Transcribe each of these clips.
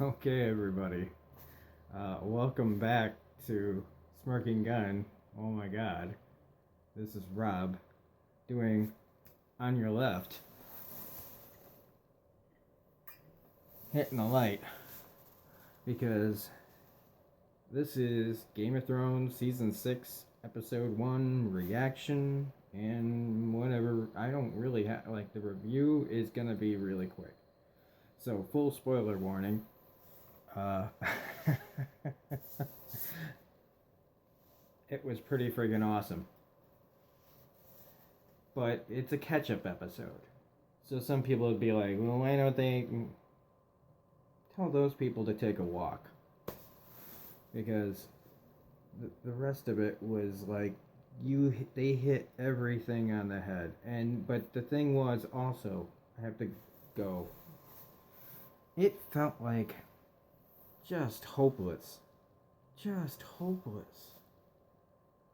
Okay, everybody. Welcome back to Smirking Gun. Oh my god. This is Rob doing On Your Left, hitting the light, because this is Game of Thrones Season 6, Episode 1 reaction, and whatever. I don't really have, the review is gonna be really quick. So, full spoiler warning. Uh, it was pretty friggin' awesome. But it's a catch up episode. So some people would be like, well, why don't they tell those people to take a walk? Because the rest of it was like, they hit everything on the head. But the thing was also, I have to go, it felt like just hopeless. Just hopeless.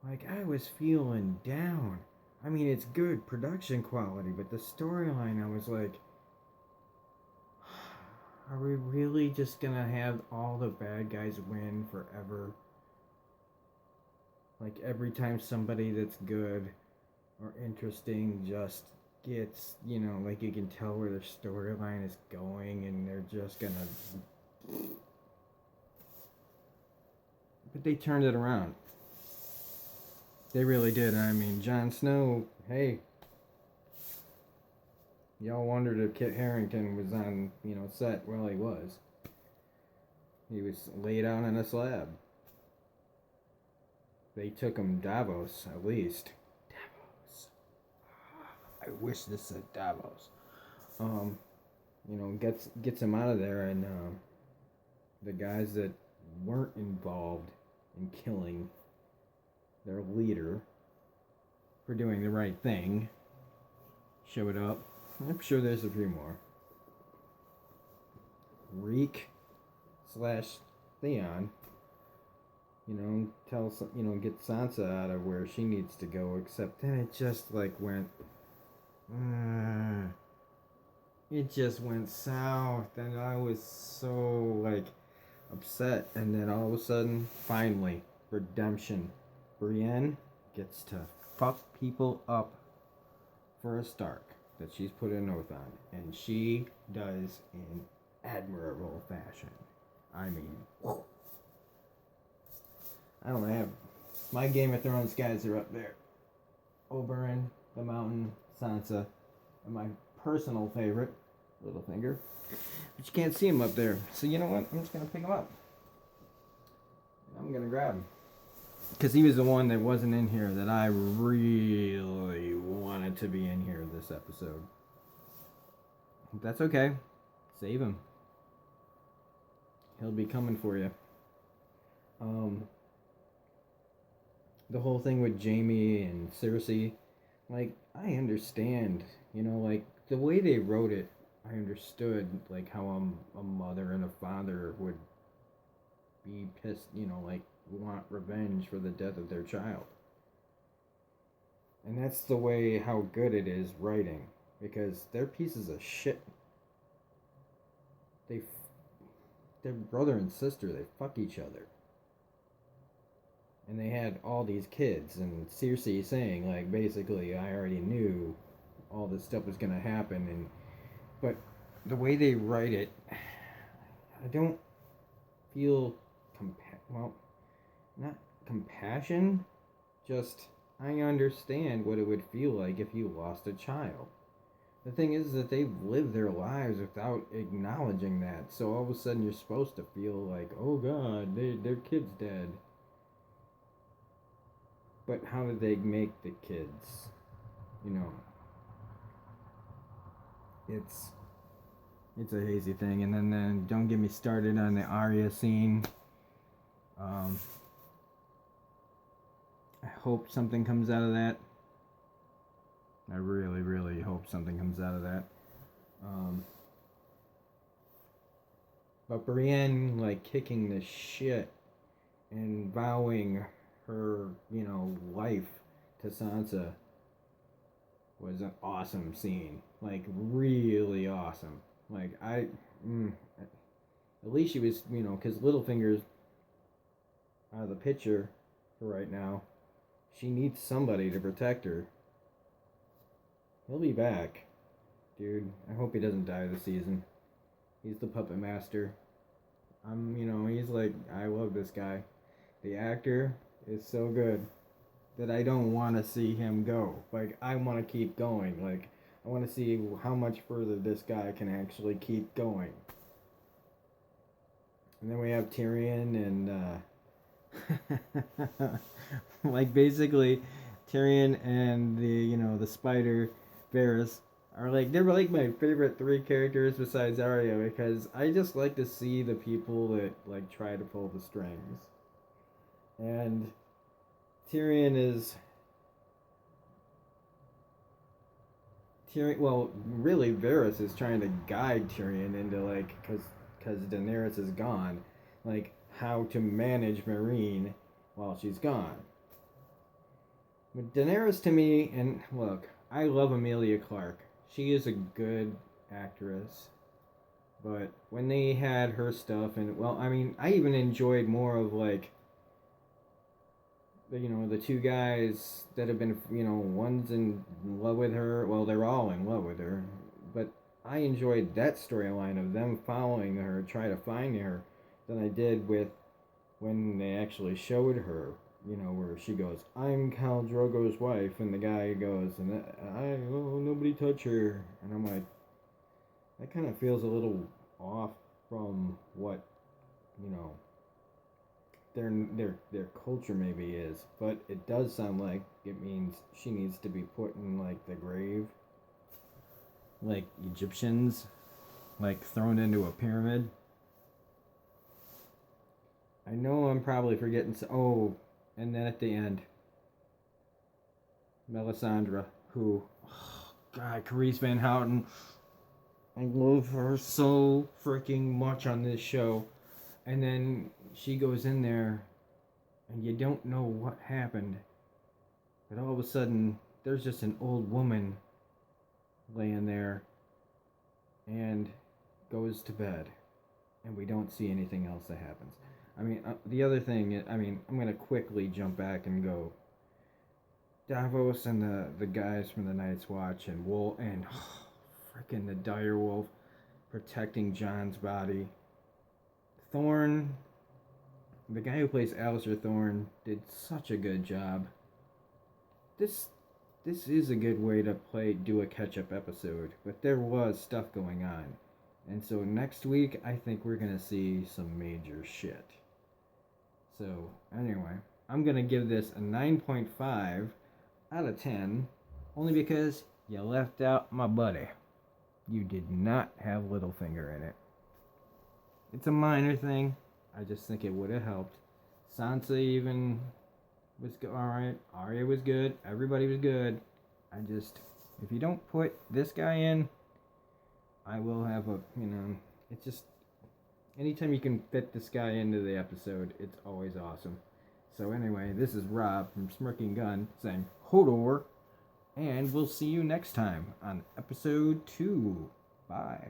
Like, I was feeling down. I mean, it's good production quality, but the storyline, I was like, are we really just gonna have all the bad guys win forever? Like, every time somebody that's good or interesting just gets, like, you can tell where their storyline is going and they're just gonna. But they turned it around. They really did. I mean, Jon Snow, hey. Y'all wondered if Kit Harington was on, set. Well, he was. He was laid out on a slab. They took him Davos, at least. Davos. I wish this said Davos. Gets him out of there, and the guys that weren't involved in killing their leader for doing the right thing showed up. I'm sure there's a few more. Reek / Theon, get Sansa out of where she needs to go, except then it just went, it just went south, and I was so upset, and then all of a sudden, finally, redemption. Brienne gets to fuck people up for a Stark that she's put an oath on, and she does in admirable fashion. I mean, I don't have my Game of Thrones guys are up there. Oberyn, the Mountain, Sansa, and my personal favorite, Littlefinger. But you can't see him up there, so you know what? I'm just gonna pick him up. I'm gonna grab him. Because he was the one that wasn't in here that I really wanted to be in here this episode. That's okay. Save him. He'll be coming for you. The whole thing with Jaime and Cersei, I understand, the way they wrote it, I understood, how a mother and a father would be pissed, want revenge for the death of their child. And that's the way how good it is writing, because they're pieces of shit. They're brother and sister, they fuck each other. And they had all these kids, and Cersei saying, basically, I already knew all this stuff was gonna happen, but the way they write it, I don't feel not compassion, just I understand what it would feel like if you lost a child. The thing is that they've lived their lives without acknowledging that, so all of a sudden you're supposed to feel like, oh god, their kid's dead. But how did they make the kids? It's a hazy thing. And then don't get me started on the Arya scene. I hope something comes out of that. I really, really hope something comes out of that. But Brienne, kicking the shit and vowing her, life to Sansa was an awesome scene. Really awesome. At least she was, because Littlefinger's out of the picture for right now. She needs somebody to protect her. He'll be back. Dude, I hope he doesn't die this season. He's the puppet master. He's like, I love this guy. The actor is so good that I don't want to see him go. Like, I want to keep going. Like, I want to see how much further this guy can actually keep going. And then we have Tyrion and, like, basically, Tyrion and the spider, Varys, they're like my favorite three characters besides Arya, because I just like to see the people that like try to pull the strings. And well, really Varys is trying to guide Tyrion into like, cuz Daenerys is gone, like how to manage Meereen while she's gone. But Daenerys to me, and look, I love Emilia Clarke. She is a good actress. But when they had her stuff, and well, I mean, I even enjoyed more of like the two guys that have been, one's in love with her. Well, they're all in love with her, but I enjoyed that storyline of them following her, try to find her, than I did with when they actually showed her. Where she goes, "I'm Khal Drogo's wife," and the guy goes, "And nobody touch her," and I'm like, that kind of feels a little off from what you know their culture maybe is, but it does sound like it means she needs to be put in like the grave, like Egyptians, like thrown into a pyramid. I know I'm probably forgetting. And then at the end, Melisandre, who, oh God, Carice Van Houten, I love her so freaking much on this show. And then she goes in there, and you don't know what happened. But all of a sudden, there's just an old woman laying there and goes to bed. And we don't see anything else that happens. I mean, the other thing, I'm going to quickly jump back and go. Davos and the guys from the Night's Watch and Wolf and freaking the Dire Wolf protecting Jon's body. Thorne, the guy who plays Alistair Thorne, did such a good job. This is a good way to do a catch-up episode, but there was stuff going on. And so next week, I think we're going to see some major shit. So, anyway, I'm going to give this a 9.5 out of 10, only because you left out my buddy. You did not have Littlefinger in it. It's a minor thing. I just think it would have helped. Sansa even was alright. Arya was good. Everybody was good. If you don't put this guy in, I will have it's just, anytime you can fit this guy into the episode, it's always awesome. So anyway, this is Rob from Smirking Gun saying Hodor, and we'll see you next time on episode 2. Bye.